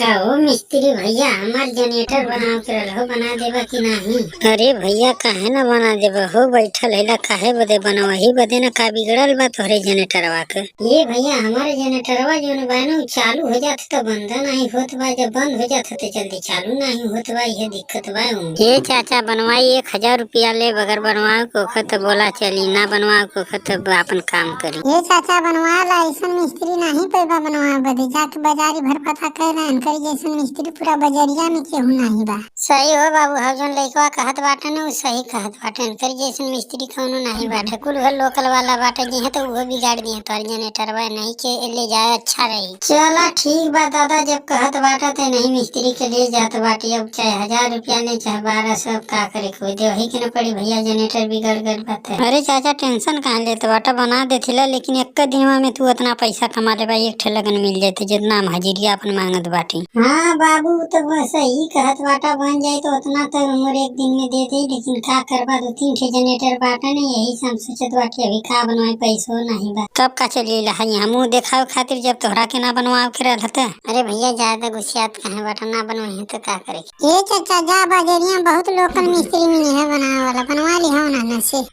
का हो मिस्त्री भैया हमार जनरेटर बनाव के रहो बना देबा कि नहीं। अरे भैया काहे ना बना देबा हो, बैठल है काहे बदे बनावा ही बदे ना, का बिगड़ल बा तोहरे जनरेटरवा के। ये भैया हमारे जनरेटरवा जो बानो चालू हो जात तो बंद नहीं होत बा, जब बंद हो जात तो जल्दी चालू नहीं होत बा, ये दिक्कत बा। ये चाचा बनवाई 1000 रुपया ले, बगैर बनवाओ को खत बोला चली, ना बनवाओ को खत अपन काम करी। ये चाचा बनवा ला, ऐसा मिस्त्री नहीं पैबा बनवा बदे, जाके बाजारी भर पता कर रहे करी जैसे मिस्त्री पूरा बजरिया में केहू नहीं बा। सही हो बाबू, हजन लइकवा कहत बाटे न सही कहत बाटे, करी जैसे मिस्त्री कौनो नहीं बाटे, कुल घर लोकल वाला बाटे जी है तो वो बिगाड़ दिए तोर जनरेटरवा, नहीं के ले जाए अच्छा रही। चला ठीक बा दादा, जब कहत बाटा ते नहीं मिस्त्री के ले जात बाटी, अब चाहे 1000 रुपया ले चाहे 1200 का करे कोई दे वही के न पड़ी भैया, जनरेटर बिगड़ गल बाटे। अरे चाचा टेंशन कहाँ लेते बाटा, बना देथिला, लेकिन एक दिनवा में तू उतना पैसा कमा ले भाई, एक ठे लगन मिल जाते जितना हम हजिरिया अपन मांगत बाटी। हाँ बाबू तो सही कहत बाटा, बन जाए तो उतना तो उम्र एक दिन में दे दे, लेकिन का करबा 2-3 ठे जनरेटर बाटा ने, यही सब सोचत बाटी अभी का बनवाए पैसो नहीं बा। तब का चली ला यहाँ मुँह देखावे खातिर, जब तोहरा के ना बनवाओ के रहते। अरे भैया ज्यादा गुस्सियात कहे बाटा, ना बनवाई तो का करे। ये चाचा जा बाजरिया बहुत लोकल मिस्त्री में है बनावे वाला, बनवा ली हो ना से।